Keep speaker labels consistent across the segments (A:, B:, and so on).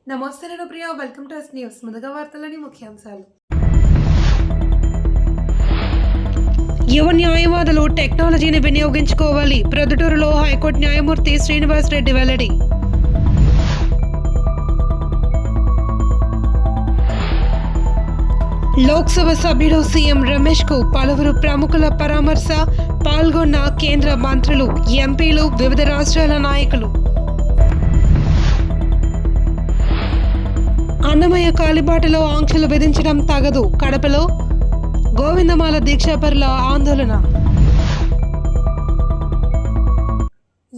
A: నమస్తే నేను Priya welcome to yes news. ముందుగా వార్తలని ముఖ్యాంశాలు. యువ న్యాయవాదులు టెక్నాలజీని వినియోగించుకోవాలి. ప్రొద్దుటూరులో హైకోర్టు న్యాయమూర్తి శ్రీనివాస్ రెడ్డి వెల్లడి. లోక్సభ సభ్యుడు సీఎం రమేష్ కు పలువురు ప్రముఖుల పరామర్శ. పాల్గొన్న కేంద్ర మంత్రులు, ఎంపీలు, వివిధ రాష్ట్రాల నాయకులు. అన్నమయ్య కాలిబాటలో ఆంక్షలు విధించడం తగదు. కడపలో గోవిందమాల దీక్షాపరుల ఆందోళన.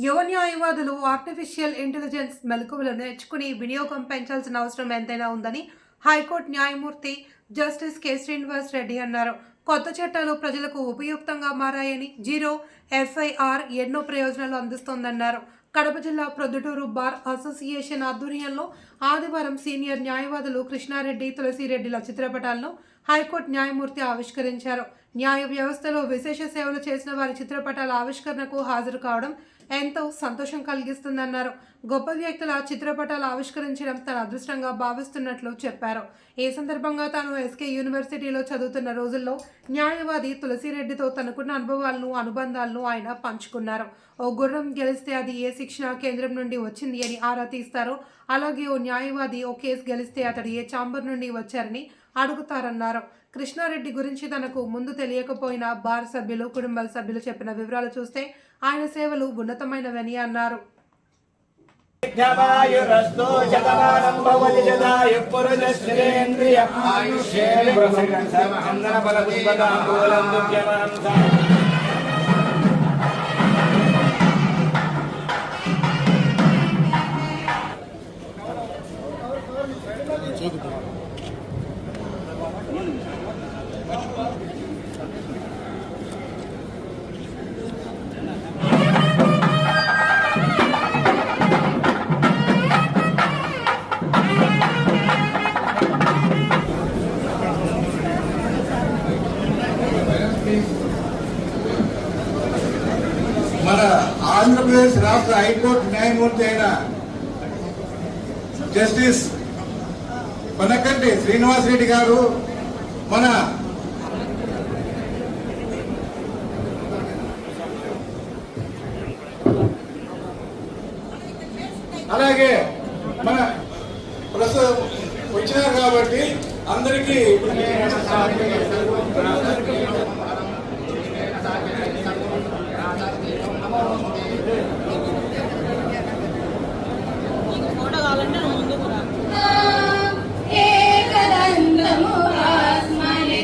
A: యువ న్యాయవాదులు ఆర్టిఫిషియల్ ఇంటెలిజెన్స్ మెలకువలను నేర్చుకుని వినియోగం పెంచాల్సిన అవసరం ఎంతైనా ఉందని హైకోర్టు న్యాయమూర్తి జస్టిస్ కె శ్రీనివాస్ రెడ్డి అన్నారు. కొత్త చట్టాలు ప్రజలకు ఉపయుక్తంగా మారాయని, జీరో ఎఫ్ఐఆర్ ఎన్నో ప్రయోజనాలు అందిస్తోందన్నారు. కడప జిల్లా ప్రొద్దుటూరు బార్ అసోసియేషన్ ఆధ్వర్యంలో ఆదివారం సీనియర్ న్యాయవాదులు కృష్ణారెడ్డి, తులసిరెడ్డిల చిత్రపటాలను హైకోర్టు న్యాయమూర్తి ఆవిష్కరించారు. న్యాయ వ్యవస్థలో విశేష సేవలు చేసిన వారి చిత్రపటాల ఆవిష్కరణకు హాజరు కావడం ఎంతో సంతోషం కలిగిస్తుందన్నారు. గొప్ప వ్యక్తుల చిత్రపటాలు ఆవిష్కరించడం తన అదృష్టంగా భావిస్తున్నట్లు చెప్పారు. ఈ సందర్భంగా తాను ఎస్కే యూనివర్సిటీలో చదువుతున్న రోజుల్లో న్యాయవాది తులసిరెడ్డితో తనకున్న అనుబంధాలను ఆయన పంచుకున్నారు. ఓ గుర్రం గెలిస్తే అది ఏ శిక్షణ కేంద్రం నుండి వచ్చింది అని ఆరా తీస్తారు. అలాగే ఓ న్యాయవాది ఓ కేసు గెలిస్తే అతడు ఏ ఛాంబర్ నుండి వచ్చారని అడుగుతారన్నారు. కృష్ణారెడ్డి గురించి తనకు ముందు తెలియకపోయినా బార్ సభ్యులు, కుటుంబ సభ్యులు చెప్పిన వివరాలు చూస్తే ఆయన సేవలు ఉన్నతమైనవని అన్నారు.
B: మన ఆంధ్రప్రదేశ్ రాష్ట్ర హైకోర్టు న్యాయమూర్తి అయిన జస్టిస్ పనకంటి శ్రీనివాస్ రెడ్డి గారు మన అలాగే మన ప్రస్తుతం వచ్చినారు కాబట్టి అందరికీ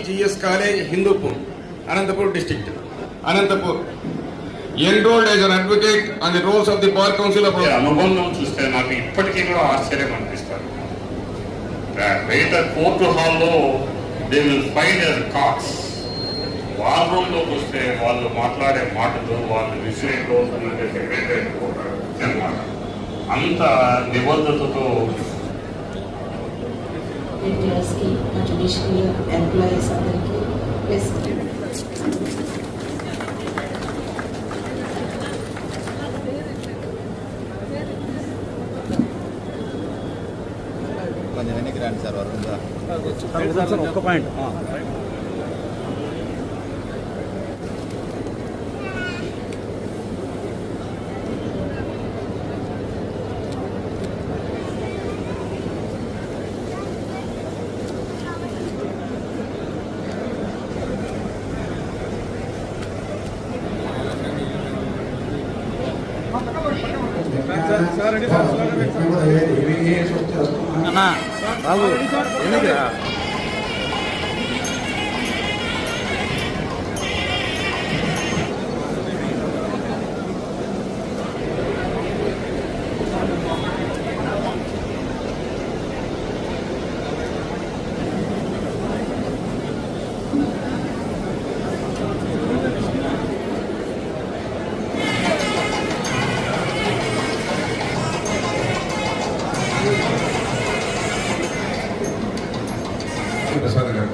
C: GS College, Hindupur, Anantapur district, Anantapur. Enrolled as an advocate on the roles of the Bar Council of
D: అనుబంధం చూస్తే నాకు ఇప్పటికీ కూడా ఆశ్చర్యం అనిపిస్తారు. వెయిటర్ కోర్టు హాల్లో they will find her cards. War రూమ్లోకి వస్తే వాళ్ళు మాట్లాడే మాటలు, వాళ్ళు విసిరే రోజు సెక్రటరీ అనమాట. అంత నిబద్ధతతో
E: ఎంప్లాయీస్ అందరికీ ప్లస్
F: కొంచెం వెనక్కి రండి సార్.
G: ఒక్క పాయింట్ అన్నా బాబు ఎందుకు
C: ప్రసాద్ గారు.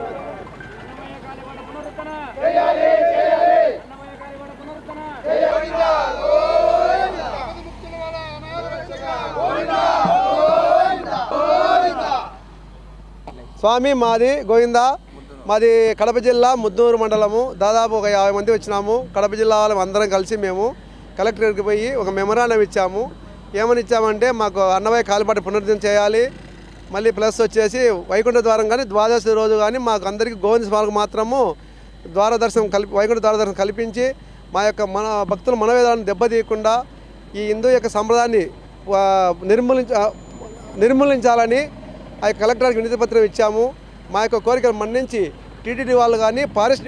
H: జిందాబాద్ అన్నమయ్య కాలిబాట పునరుద్ధరణ
I: స్వామి మాది గోవిందా. మాది కడప జిల్లా ముద్దూరు మండలము. దాదాపు ఒక 50 మంది వచ్చినాము. కడప జిల్లా వాళ్ళం అందరం కలిసి మేము కలెక్టర్కి పోయి ఒక మెమరాండం ఇచ్చాము. ఏమని ఇచ్చామంటే మాకు అన్నమయ్య కాలిబాట పునరుద్ధరణ చేయాలి, మళ్ళీ ప్లస్ వచ్చేసి వైకుంఠ ద్వారం కానీ ద్వాదశి రోజు కానీ మాకు అందరికీ గోవింద స్వామికి మాత్రము వైకుంఠ ద్వార దర్శనం కల్పించి మా యొక్క భక్తుల మనోవేదాలను దెబ్బతీయకుండా ఈ హిందూ యొక్క సంప్రదాయాన్ని నిర్మూలించాలని ఆ కలెక్టర్కి వినతి పత్రం ఇచ్చాము. మా యొక్క కోరికలు మన్నించి టీటీడీ వాళ్ళు కానీ ఫారెస్ట్.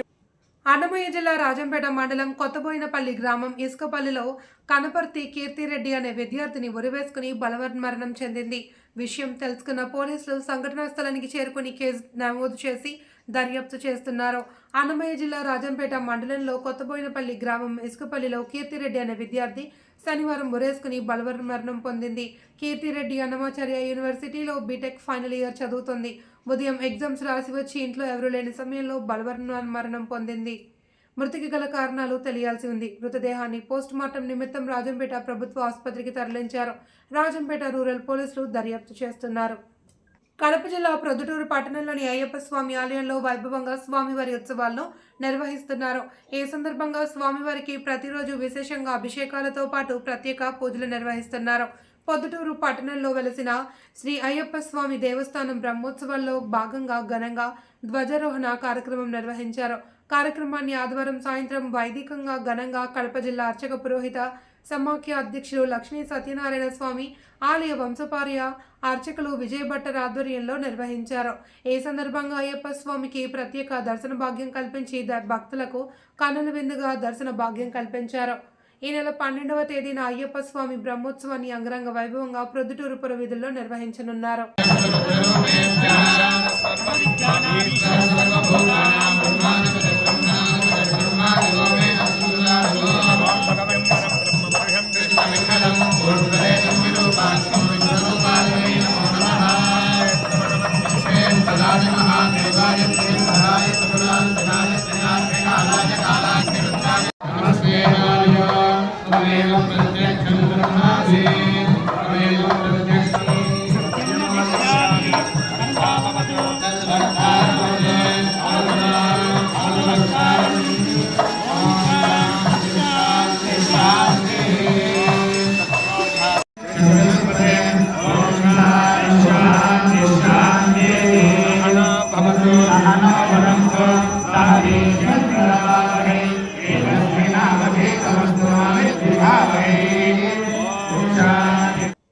J: అన్నమయ్య జిల్లా రాజంపేట మండలం కొత్తబోయినపల్లి గ్రామం ఇసుకపల్లిలో కనపర్తి కీర్తిరెడ్డి అనే విద్యార్థిని ఉరివేసుకుని బలవన్మరణం చెందింది. విషయం తెలుసుకున్న పోలీసులు సంఘటనా స్థలానికి చేరుకుని కేసు నమోదు చేసి దర్యాప్తు చేస్తున్నారు. అన్నమయ్య జిల్లా రాజంపేట మండలంలో కొత్తబోయినపల్లి గ్రామం ఇసుకపల్లిలో కీర్తిరెడ్డి అనే విద్యార్థి శనివారం ఉరేసుకుని బలవన్మరణం పొందింది. కీర్తిరెడ్డి అన్నమాచార్య యూనివర్సిటీలో బీటెక్ ఫైనల్ ఇయర్ చదువుతుంది. ఉదయం ఎగ్జామ్స్ రాసి వచ్చి ఇంట్లో ఎవరూ లేని సమయంలో బలవన్మరణం పొందింది. మృతికి గల కారణాలు తెలియాల్సి ఉంది. మృతదేహాన్ని పోస్ట్ మార్టం నిమిత్తం రాజంపేట ప్రభుత్వ ఆసుపత్రికి తరలించారు. రాజంపేట రూరల్ పోలీసులు దర్యాప్తు చేస్తున్నారు. కడప జిల్లా ప్రొద్దుటూరు పట్టణంలోని అయ్యప్ప స్వామి ఆలయంలో వైభవంగా స్వామివారి ఉత్సవాలను నిర్వహిస్తున్నారు. ఈ సందర్భంగా స్వామివారికి ప్రతిరోజు విశేషంగా అభిషేకాలతో పాటు ప్రత్యేక పూజలు నిర్వహిస్తున్నారు. పొద్దుటూరు పట్టణంలో వెలసిన శ్రీ అయ్యప్ప స్వామి దేవస్థానం బ్రహ్మోత్సవాల్లో భాగంగా ఘనంగా ధ్వజారోహణ కార్యక్రమం నిర్వహించారు. కార్యక్రమాన్ని ఆదివారం సాయంత్రం వైదికంగా ఘనంగా కడప జిల్లా అర్చక పురోహిత సమాఖ్య అధ్యక్షులు లక్ష్మీ సత్యనారాయణ స్వామి ఆలయ వంశపార్య అర్చకులు విజయభట్టర్ ఆధ్వర్యంలో నిర్వహించారు. ఈ సందర్భంగా అయ్యప్ప స్వామికి ప్రత్యేక దర్శన భాగ్యం కల్పించి భక్తులకు కన్నుల విందుగా దర్శన భాగ్యం కల్పించారు. ఈ నెల 12వ తేదీన అయ్యప్ప స్వామి బ్రహ్మోత్సవాన్ని అంగరంగ వైభవంగా ప్రొద్దుటూరు పురవీధుల్లో నిర్వహించనున్నారు.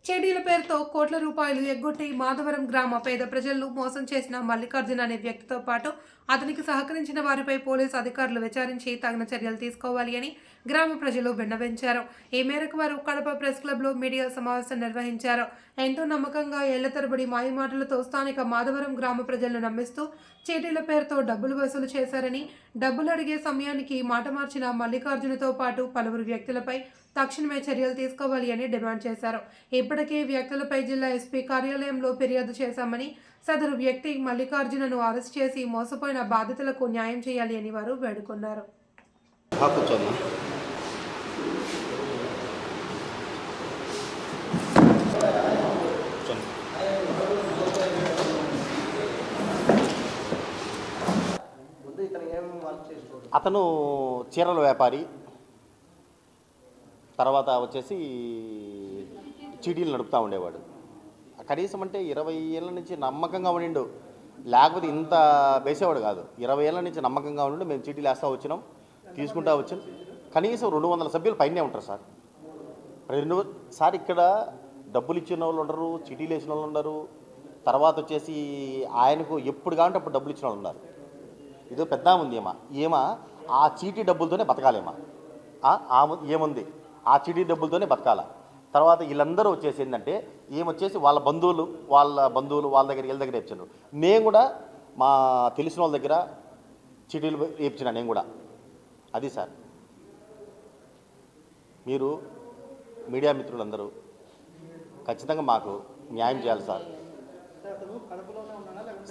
J: చెడీల పేరుతో కోట్ల రూపాయలు ఎగ్గొట్టి మాధవరం గ్రామ పేద ప్రజలను మోసం చేసిన మల్లికార్జున అనే వ్యక్తితో పాటు అతనికి సహకరించిన వారిపై పోలీసు అధికారులు విచారించి తగిన చర్యలు తీసుకోవాలి అని గ్రామ ప్రజలు విన్నవించారు. ఈ మేరకు వారు కడప ప్రెస్ క్లబ్లో మీడియా సమావేశం నిర్వహించారు. ఎంతో నమ్మకంగా ఏళ్ల తరబడి మాయమాటలతో స్థానిక మాధవరం గ్రామ ప్రజలను నమ్మిస్తూ చీటీల పేరుతో డబ్బులు వసూలు చేశారని, డబ్బులు అడిగే సమయానికి మాట మార్చిన మల్లికార్జునతో పాటు పలువురు వ్యక్తులపై తక్షణమే చర్యలు తీసుకోవాలి అని డిమాండ్ చేశారు. ఇప్పటికే వ్యక్తులపై జిల్లా ఎస్పీ కార్యాలయంలో ఫిర్యాదు చేశామని, సదరు వ్యక్తి మల్లికార్జునను అరెస్ట్ చేసి మోసపోయిన బాధితులకు న్యాయం చేయాలి అని వారు వేడుకున్నారు.
K: అతను చీరల వ్యాపారి, తర్వాత వచ్చేసి చీటీలు నడుపుతూ ఉండేవాడు. కనీసం అంటే 20 ఏళ్ళ నుంచి నమ్మకంగా ఉండిండు, లేకపోతే ఇంత వేసేవాడు కాదు. 20 ఏళ్ళ నుంచి నమ్మకంగా ఉండి మేము చీటీలు వేస్తూ వచ్చినాం, తీసుకుంటూ వచ్చాం. కనీసం 200 సభ్యులు పైనే ఉంటారు సార్. సార్ ఇక్కడ డబ్బులు ఇచ్చిన వాళ్ళు ఉండరు, చీటీలు వేసిన వాళ్ళు ఉండరు. తర్వాత వచ్చేసి ఆయనకు ఎప్పుడు కావాలంటే అప్పుడు డబ్బులు ఇచ్చిన వాళ్ళు ఉన్నారు. ఇదో పెద్ద ఉంది ఏమా ఆ చీటీ డబ్బులతోనే బతకాలేమా, ఏముంది ఆ చీటీ డబ్బులతోనే బతకాల. తర్వాత వీళ్ళందరూ వచ్చేసి ఏంటంటే ఏమొచ్చేసి వాళ్ళ బంధువులు వాళ్ళ దగ్గర వీళ్ళ దగ్గర వేయించారు. నేను కూడా మా తెలిసిన వాళ్ళ దగ్గర చీటీలు వేయించిన నేను కూడా. అది సార్, మీరు మీడియా మిత్రులందరూ ఖచ్చితంగా మాకు న్యాయం చేయాలి సార్.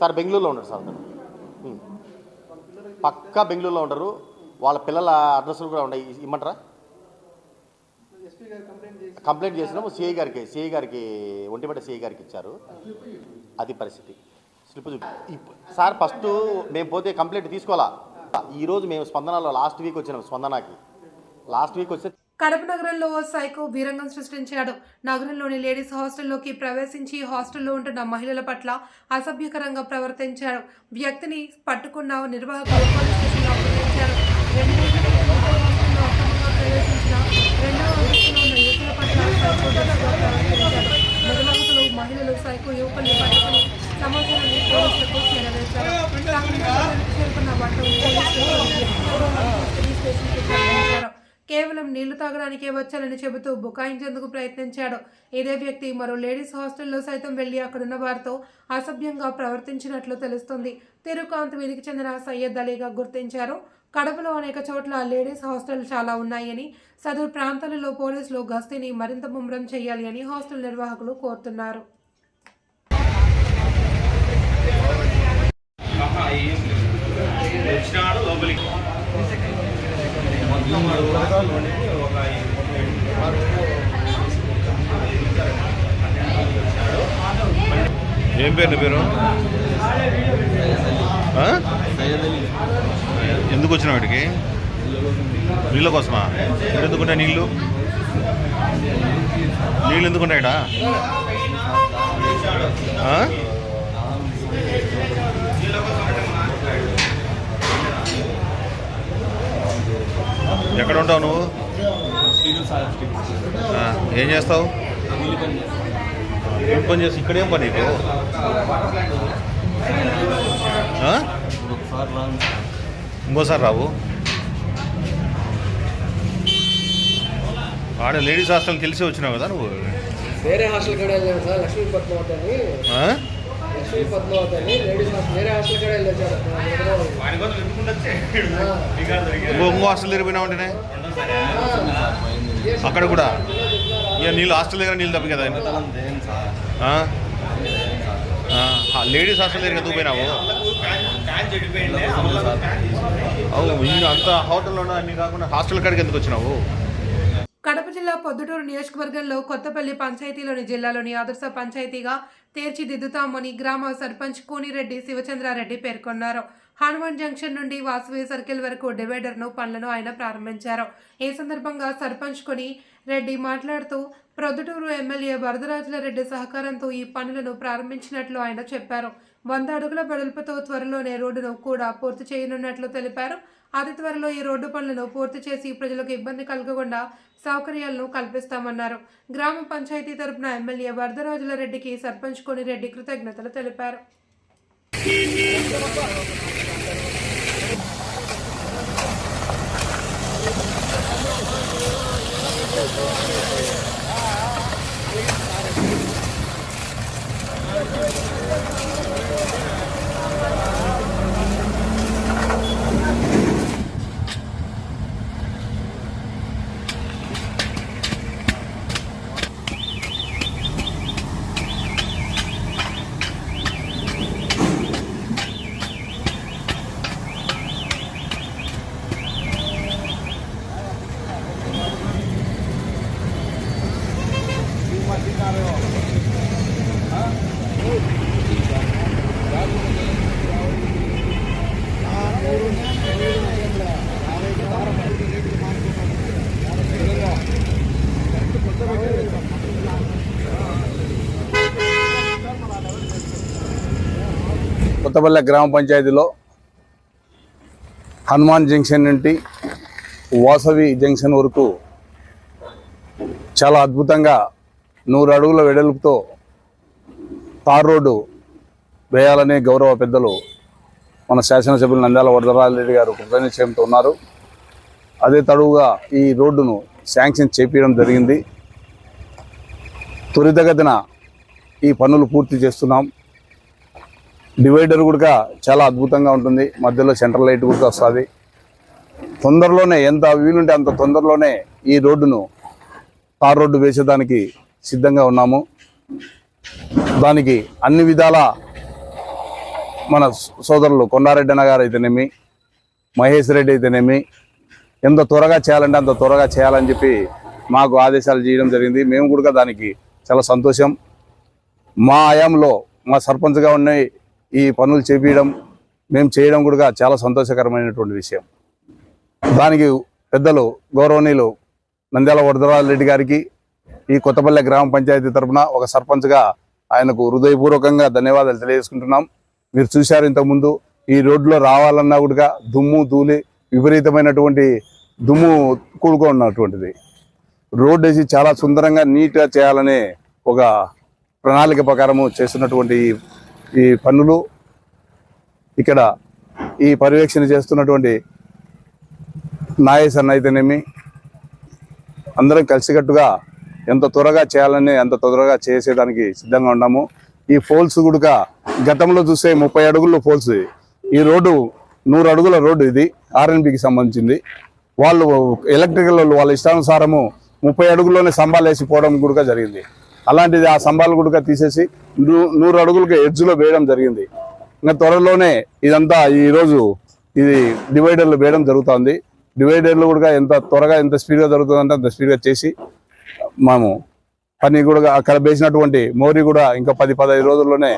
K: సార్ బెంగళూరులో ఉన్నాడు సార్ అతను. పక్కా బెంగళూరులో ఉంటారు. వాళ్ళ పిల్లల అడ్రస్లు కూడా ఉన్నాయి. ఇమ్మంటారా? కంప్లైంట్ చేసినాము సిఐ గారికి ఒంటిపేట సిఐ గారికి ఇచ్చారు. అది పరిస్థితి. స్లిప్ సార్ ఫస్ట్ మేము పోతే కంప్లైంట్ తీసుకోవాలా. ఈరోజు మేము స్పందనలో లాస్ట్ వీక్ వచ్చినాం. స్పందనకి లాస్ట్ వీక్ వస్తే
J: కడప నగరంలో ఓ సైకో వీరంగం సృష్టించాడు. నగరంలోని లేడీస్ హాస్టల్లోకి ప్రవేశించి హాస్టల్లో ఉంటున్న మహిళల పట్ల అసభ్యకరంగా ప్రవర్తించాడు. వ్యక్తిని పట్టుకున్న నిర్వాహకులు పోలీస్ స్టేషన్లో అప్పగించారు. 2 రోజుల హాస్టల్లో అక్రమంగా ప్రవేశించిన 2వ అంతస్తులో ఉన్న యువకుల పట్ల సైకోగా ప్రవర్తించాడు. నిర్వాహకులు మహిళలు సైకో యువకుల్ని పట్టుకుని సమాచారాన్ని పోలీసులకు చేరవేశారు. చేరుకున్న వాటిని పోలీస్ స్టేషన్కి తరలించారు. కేవలం నీళ్లు తాగడానికే వచ్చానని చెబుతూ బుకాయించేందుకు ప్రయత్నించాడు. ఇదే వ్యక్తి మరో లేడీస్ హాస్టల్లో సైతం వెళ్లి అక్కడున్న వారితో అసభ్యంగా ప్రవర్తించినట్లు తెలుస్తుంది. తిరుకాంత్ వీధికి చెందిన సయ్యద్ అలీగా గుర్తించారు. కడపలో అనేక చోట్ల లేడీస్ హాస్టల్ చాలా ఉన్నాయని, సదరు ప్రాంతాలలో పోలీసులు గస్తీని మరింత ముమ్మరం చేయాలి అని హాస్టల్ నిర్వాహకులు కోరుతున్నారు.
G: ఏం పేరు పేరు? ఎందుకు వచ్చినావు వీటికి? నీళ్ళ కోసమా? ఎందుకుంటాయి నీళ్ళు ఎందుకుంటాయడా? ఎక్కడ ఉంటావు నువ్వు? ఏం చేస్తావు? ఏం పని చేసి ఇక్కడేం పని నీకు? ఇంకోసారి రావు. ఆడ లేడీస్ హాస్టల్ తెలిసి వచ్చినావు కదా నువ్వు?
H: వేరే హాస్టల్ కూడా వెళ్ళాను సార్, లక్ష్మీ పద్మావతి అని. లక్ష్మీ పద్మావతి అని లేడీస్ హాస్టల్, వేరే హాస్టల్ కూడా వెళ్ళొచ్చారు.
G: ఇంకో హాస్టల్ తిరిగిపోయినా ఉంటేనే అక్కడ కూడా ఇక నీళ్ళు హాస్టల్ దగ్గర నీళ్ళు తప్పి కదా. లేడీస్ హాస్టల్ దగ్గర ఎందుకు పోయినావు? అవును, అంత హోటల్లోనే అన్ని కాకుండా హాస్టల్ కాడికి ఎందుకు వచ్చినావు?
J: కడప జిల్లా పొద్దుటూరు నియోజకవర్గంలో కొత్తపల్లి పంచాయతీలోని జిల్లాలోని ఆదర్శ పంచాయతీగా తీర్చిదిద్దుతామని గ్రామ సర్పంచ్ కూనిరెడ్డి శివచంద్రారెడ్డి పేర్కొన్నారు. హనుమాన్ జంక్షన్ నుండి వాసవి సర్కిల్ వరకు డివైడర్ను పనులను ఆయన ప్రారంభించారు. ఈ సందర్భంగా సర్పంచ్ కొని రెడ్డి మాట్లాడుతూ ప్రొద్దుటూరు ఎమ్మెల్యే వరదరాజుల రెడ్డి సహకారంతో ఈ పనులను ప్రారంభించినట్లు ఆయన చెప్పారు. 100 అడుగుల వెడల్పుతో త్వరలోనే రోడ్డును కూడా పూర్తి చేయనున్నట్లు తెలిపారు. అతి త్వరలో ఈ రోడ్డు పనులను పూర్తి చేసి ప్రజలకు ఇబ్బంది కలగకుండా సౌకర్యాలను కల్పిస్తామన్నారు. గ్రామ పంచాయతీ తరపున ఎమ్మెల్యే వరదరాజుల రెడ్డికి సర్పంచ్ కొనిరెడ్డి కృతజ్ఞతలు తెలిపారు.
L: కొత్తపల్లె గ్రామ పంచాయతీలో హనుమాన్ జంక్షన్ నుండి వాసవి జంక్షన్ వరకు చాలా అద్భుతంగా 100 అడుగుల వెడల్పుతో తార్ రోడ్డు వేయాలనే గౌరవ పెద్దలు మన శాసనసభ్యులు నంద్యాల వరదరాజరెడ్డి గారు కృతనిశ్చయంతో ఉన్నారు. అదే తడువుగా ఈ రోడ్డును శాంక్షన్ చేపించడం జరిగింది. త్వరితగతిన ఈ పనులు పూర్తి చేస్తున్నాం. డివైడర్ కూడా చాలా అద్భుతంగా ఉంటుంది. మధ్యలో సెంట్రల్ లైట్ కూడా వస్తుంది. తొందరలోనే ఎంత వీలుంటే అంత తొందరలోనే ఈ రోడ్డును తార్ రోడ్డు వేసేదానికి సిద్ధంగా ఉన్నాము. దానికి అన్ని విధాల మన సోదరులు కొండారెడ్డి అన్న గారు అయితేనేమి, మహేష్ రెడ్డి అయితేనేమి ఎంత త్వరగా చేయాలంటే అంత త్వరగా చేయాలని చెప్పి మాకు ఆదేశాలు చేయడం జరిగింది. మేము కూడా దానికి చాలా సంతోషం. మా ఆయాంలో మా సర్పంచ్గా ఉన్న ఈ పనులు చేపించడం మేము చేయడం కూడా చాలా సంతోషకరమైనటువంటి విషయం. దానికి పెద్దలు గౌరవనీయులు నంద్యాల వరదరాజరెడ్డి గారికి ఈ కొత్తపల్లె గ్రామ పంచాయతీ తరఫున ఒక సర్పంచ్గా ఆయనకు హృదయపూర్వకంగా ధన్యవాదాలు తెలియజేసుకుంటున్నాం. మీరు చూశారు ఇంతకుముందు ఈ రోడ్లో రావాలన్నా కూడా దుమ్ము ధూళి విపరీతమైనటువంటి దుమ్ము కూడుకున్నటువంటిది. రోడ్ వేసి చాలా సుందరంగా నీట్గా చేయాలనే ఒక ప్రణాళిక ప్రకారము చేస్తున్నటువంటి ఈ పనులు ఇక్కడ ఈ పర్యవేక్షణ చేస్తున్నటువంటి నాగేశ్ అన్న అయితేనేమి అందరం కలిసికట్టుగా ఎంత త్వరగా చేయాలని అంత త్వరగా చేసేదానికి సిద్ధంగా ఉన్నాము. ఈ ఫోల్స్ కూడా గతంలో చూస్తే 30 అడుగుల ఫోల్స్, ఈ రోడ్డు 100 అడుగుల రోడ్డు. ఇది ఆర్ఎన్బికి సంబంధించింది. వాళ్ళు ఎలక్ట్రికల్ వాళ్ళ ఇష్టానుసారము 30 అడుగుల్లోనే స్తంభాలు వేసి పోవడం కూడా జరిగింది. అలాంటిది ఆ స్తంభాలు కూడా తీసేసి 100 అడుగులకి ఎడ్జ్లో వేయడం జరిగింది. ఇంకా త్వరలోనే ఇదంతా ఈరోజు ఇది డివైడర్లు వేయడం జరుగుతుంది. డివైడర్లు కూడా ఎంత త్వరగా ఎంత స్పీడ్గా జరుగుతుందంటే అంత స్పీడ్గా చేసి మేము పని కూడా అక్కడ వేసినటువంటి మోరీ కూడా ఇంకా 10-15 రోజుల్లోనే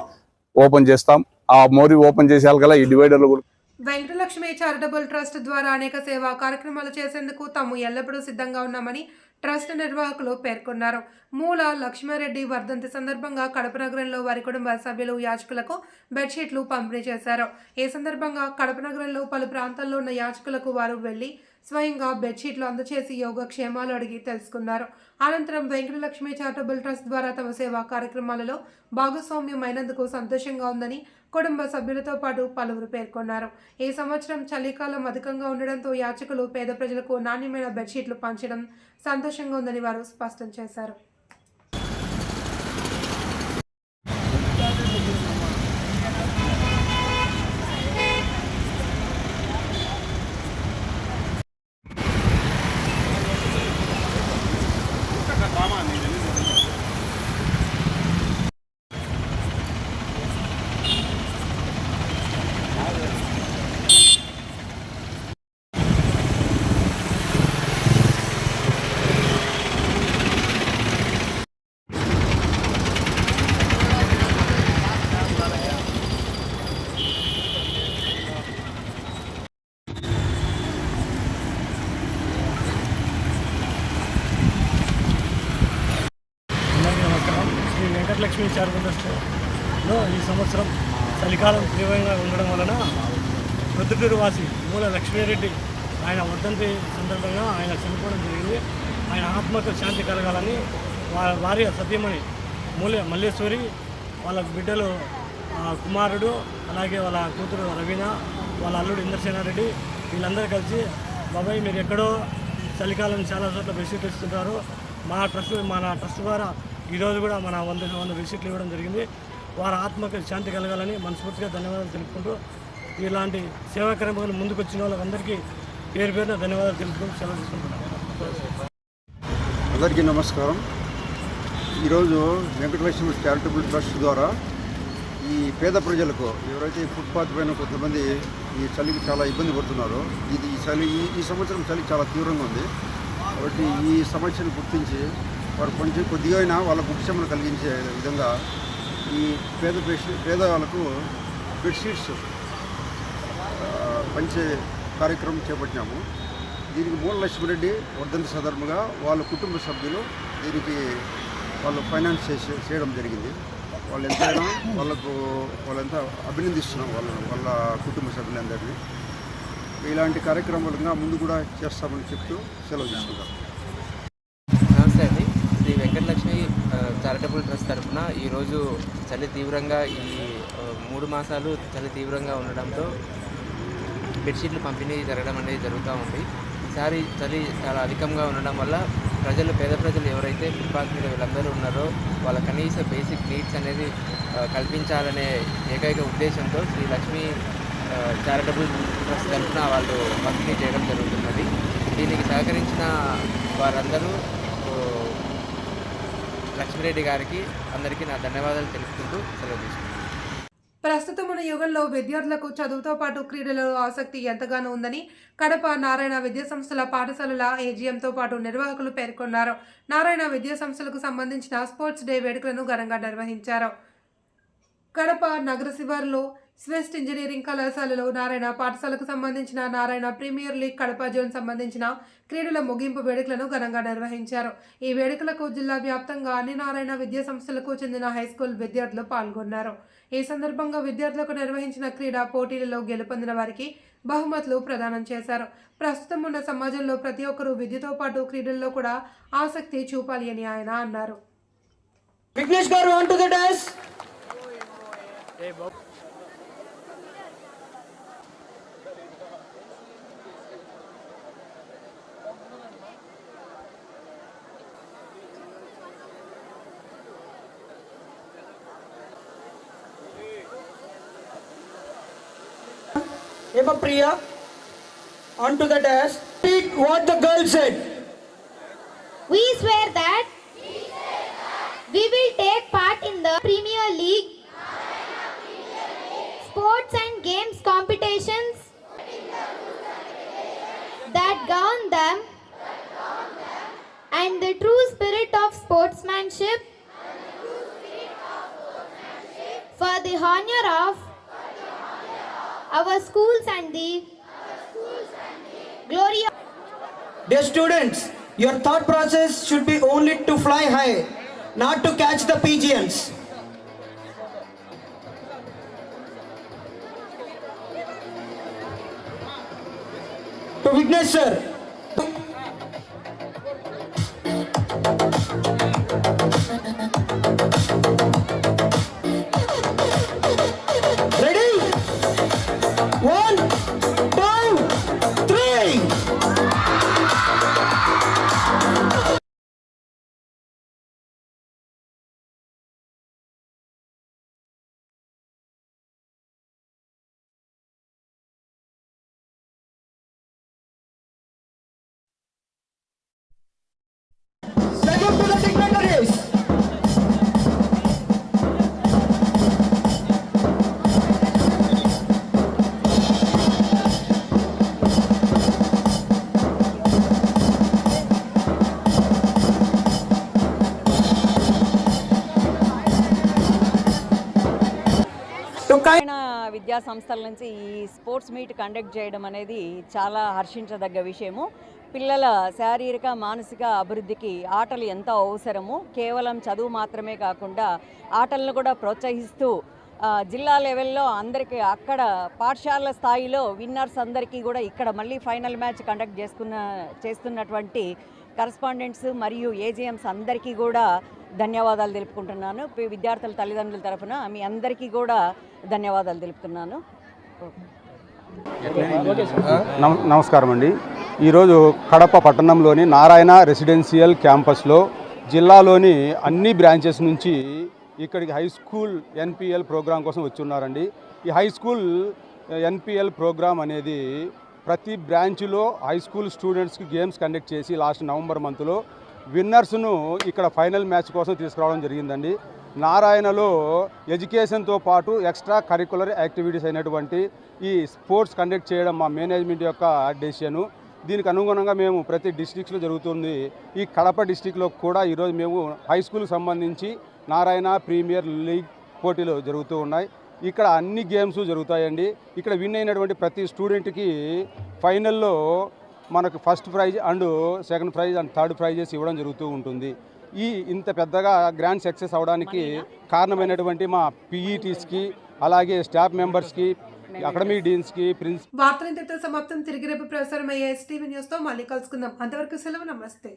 L: ఓపెన్ చేస్తాం. ఆ మోరీ ఓపెన్ చేసేయాలి ఈ డివైడర్లు కూడా.
J: వెంకటలక్ష్మి చారిటబుల్ ట్రస్ట్ ద్వారా అనేక సేవా కార్యక్రమాలు చేసేందుకు తాము ఎల్లప్పుడూ సిద్ధంగా ఉన్నామని ట్రస్ట్ నిర్వాహకులు పేర్కొన్నారు. మూల లక్ష్మారెడ్డి వర్ధంతి సందర్భంగా కడప నగరంలో వారి కుటుంబ సభ్యులు యాచకులకు బెడ్షీట్లు పంపిణీ చేశారు. ఈ సందర్భంగా కడప నగరంలో పలు ప్రాంతాల్లో ఉన్న యాచకులకు వారు వెళ్లి స్వయంగా బెడ్షీట్లు అందజేసి యోగక్షేమాలు అడిగి తెలుసుకున్నారు. అనంతరం వెంకటలక్ష్మి చారిటబుల్ ట్రస్ట్ ద్వారా తమ సేవా కార్యక్రమాలలో భాగస్వామ్యమైనందుకు సంతోషంగా ఉందని కుటుంబ సభ్యులతో పాటు పలువురు పేర్కొన్నారు. ఈ సంవత్సరం చలికాలం అధికంగా ఉండడంతో యాచకులు పేద ప్రజలకు నాణ్యమైన బెడ్షీట్లు పంచడం సంతోషంగా ఉందని వారు స్పష్టం చేశారు.
H: శ్రీ వెంకటలక్ష్మి చారిటబుల్ ట్రస్ట్లో ఈ సంవత్సరం చలికాలం తీవ్రంగా ఉండడం వలన ప్రొద్దుటూరు వాసి మూల లక్ష్మీరెడ్డి ఆయన వర్ధంతి సందర్భంగా ఆయన చనిపోవడం జరిగింది. ఆయన ఆత్మకు శాంతి కలగాలని వారి సతీమణి మల్లేశ్వరి, వాళ్ళ బిడ్డలు కుమారుడు, అలాగే వాళ్ళ కూతురు రవీణ, వాళ్ళ అల్లుడు ఇంద్రసేనారెడ్డి వీళ్ళందరూ కలిసి బాబాయ్ మీరు ఎక్కడో చలికాలం చాలా చోట్ల బెడ్షీట్లు ఇస్తుంటారు, మన ట్రస్ట్ ద్వారా ఈరోజు కూడా మన 100 బెడ్షీట్లు ఇవ్వడం జరిగింది. వారి ఆత్మకు శాంతి కలగాలని మనస్ఫూర్తిగా ధన్యవాదాలు తెలుపుకుంటూ ఇలాంటి సేవా కార్యక్రమాలు ముందుకు వచ్చిన వాళ్ళందరికీ పేరు పేరున ధన్యవాదాలు తెలుపుకుంటూ సెలవు తీసుకుంటున్నాను.
M: అందరికీ నమస్కారం. ఈరోజు వెంకటలక్ష్మి చారిటబుల్ ట్రస్ట్ ద్వారా ఈ పేద ప్రజలకు ఎవరైతే ఫుట్పాత్ పైన కొంతమంది ఈ చలికి చాలా ఇబ్బంది పడుతున్నారో, ఈ సంవత్సరం చలి చాలా తీవ్రంగా ఉంది కాబట్టి ఈ సమస్యను గుర్తించి వారు కొంచెం కొద్దిగా అయినా వాళ్ళకు ఉపశమనం కలిగించే విధంగా ఈ పేద వాళ్ళకు బెడ్షీట్స్ పంచే కార్యక్రమం చేపట్టినాము. దీనికి మూల లక్ష్మిరెడ్డి వర్ధంతి సందర్భంగా వాళ్ళ కుటుంబ సభ్యులు దీనికి వాళ్ళు ఫైనాన్స్ చేయడం జరిగింది. వాళ్ళు ఎంతైనా వాళ్ళంతా అభినందిస్తున్నాం వాళ్ళ కుటుంబ సభ్యులందరినీ. ఇలాంటి కార్యక్రమాలుగా ముందు కూడా చేస్తామని చెప్తూ సెలవు తీసుకుంటాం.
N: నమస్తే అండి. శ్రీ వెంకటలక్ష్మి చారిటబుల్ ట్రస్ట్ తరఫున ఈరోజు చలి తీవ్రంగా ఈ 3 మాసాలు చలి తీవ్రంగా ఉండడంతో బెడ్షీట్లు పంపిణీ జరగడం అనేది జరుగుతూ ఉంది. ఈసారి చలి చాలా అధికంగా ఉండడం వల్ల పేద ప్రజలు ఎవరైతే ఫుట్పాత్ మీద వీళ్ళందరూ ఉన్నారో వాళ్ళ కనీస బేసిక్ నీడ్స్ అనేది కల్పించాలనే ఏకైక ఉద్దేశంతో శ్రీ లక్ష్మీ చారిటబుల్ ట్రస్ట్ తరఫున వాళ్ళు పంపిణీ చేయడం జరుగుతున్నది. దీనికి సహకరించిన వారందరూ లక్ష్మీరెడ్డి గారికి అందరికీ నా ధన్యవాదాలు తెలుపుకుంటూ సెలవు తీసుకుంటున్నాను.
J: ప్రస్తుతం ఉన్న యుగంలో విద్యార్థులకు చదువుతో పాటు క్రీడలలో ఆసక్తి ఎంతగానో ఉందని కడప నారాయణ విద్యాసంస్థల పాఠశాలల ఏజీఎంతో పాటు నిర్వాహకులు పేర్కొన్నారు. నారాయణ విద్యాసంస్థలకు సంబంధించిన స్పోర్ట్స్ డే వేడుకలను ఘనంగా నిర్వహించారు. కడప నగర శివారులో స్వెస్ట్ ఇంజనీరింగ్ కళాశాలలో నారాయణ పాఠశాలకు సంబంధించిన Narayana premier league Kadapa zone సంబంధించిన క్రీడల ముగింపు వేడుకలను ఘనంగా నిర్వహించారు. ఈ వేడుకలకు జిల్లా వ్యాప్తంగా అన్ని నారాయణ విద్యా సంస్థలకు చెందిన హైస్కూల్ విద్యార్థులు పాల్గొన్నారు. ఈ సందర్భంగా విద్యార్థులకు నిర్వహించిన క్రీడా పోటీలలో గెలుపొందిన వారికి బహుమతులు ప్రదానం చేశారు. ప్రస్తుతం ఉన్న సమాజంలో ప్రతి ఒక్కరూ విద్యతో పాటు క్రీడల్లో కూడా ఆసక్తి చూపాలి అని ఆయన అన్నారు.
H: Emma Priya, onto the desk. Read what the girl said.
O: We swear that we will take part in the Premier League sports and games competitions that govern them and the true spirit of sportsmanship for the honor of our schools and the glory of...
H: Dear students, your thought process should be only to fly high, not to catch the pigeons. To witness, sir. Ready? 1, 2, 3. Salute to the dignitaries.
P: విద్యా సంస్థల నుంచి ఈ sports meet conduct చేయడం అనేది చాలా హర్షించదగ్గ విషయము. పిల్లల శారీరక మానసిక అభివృద్ధికి ఆటలు ఎంతో అవసరము. కేవలం చదువు మాత్రమే కాకుండా ఆటలను కూడా ప్రోత్సహిస్తూ జిల్లా లెవెల్లో అందరికీ అక్కడ పాఠశాల స్థాయిలో విన్నర్స్ అందరికీ కూడా ఇక్కడ మళ్ళీ ఫైనల్ మ్యాచ్ కండక్ట్ చేస్తున్నటువంటి కరస్పాండెంట్స్ మరియు ఏజీఎంస్ అందరికీ కూడా ధన్యవాదాలు తెలుపుకుంటున్నాను. విద్యార్థుల తల్లిదండ్రుల తరఫున మీ అందరికీ కూడా ధన్యవాదాలు తెలుపుతున్నాను.
Q: నమస్కారం అండి. ఈరోజు కడప పట్టణంలోని నారాయణ రెసిడెన్షియల్ క్యాంపస్లో జిల్లాలోని అన్ని బ్రాంచెస్ నుంచి ఇక్కడికి హై స్కూల్ ఎన్పిఎల్ ప్రోగ్రాం కోసం వచ్చి ఉన్నారండి. ఈ హై స్కూల్ ఎన్పిఎల్ ప్రోగ్రాం అనేది ప్రతి బ్రాంచ్లో హై స్కూల్ స్టూడెంట్స్కి గేమ్స్ కండక్ట్ చేసి లాస్ట్ నవంబర్ మంత్లో విన్నర్స్ను ఇక్కడ ఫైనల్ మ్యాచ్ కోసం తీసుకురావడం జరిగిందండి. నారాయణలో ఎడ్యుకేషన్తో పాటు ఎక్స్ట్రా కరికులర్ యాక్టివిటీస్ అయినటువంటి ఈ స్పోర్ట్స్ కండక్ట్ చేయడం మా మేనేజ్మెంట్ యొక్క డెసిషను. దీనికి అనుగుణంగా మేము ప్రతి డిస్ట్రిక్ట్స్లో జరుగుతుంది. ఈ కడప డిస్ట్రిక్ట్లో కూడా ఈరోజు మేము హై స్కూల్కి సంబంధించి నారాయణ ప్రీమియర్ లీగ్ పోటీలు జరుగుతూ ఉన్నాయి. ఇక్కడ అన్ని గేమ్స్ జరుగుతాయండి. ఇక్కడ విన్ అయినటువంటి ప్రతి స్టూడెంట్కి ఫైనల్లో మనకు first prize and second prize and third prices ఇవ్వడం జరుగుతూ ఉంటుంది. ఈ ఇంత పెద్దగా గ్రాండ్ సక్సెస్ అవడానికి కారణమైనటువంటి మా పీఈటీస్కి అలాగే స్టాఫ్ మెంబర్స్కి అకాడమిక్ డీన్స్కి
J: వార్తలు ఇంతటితో సమాప్తం. తిరిగి రేపు ప్రసారమయ్యే STV న్యూస్తో మళ్ళీ కలుసుకుందాం. అంతవరకు సెలవు. నమస్తే.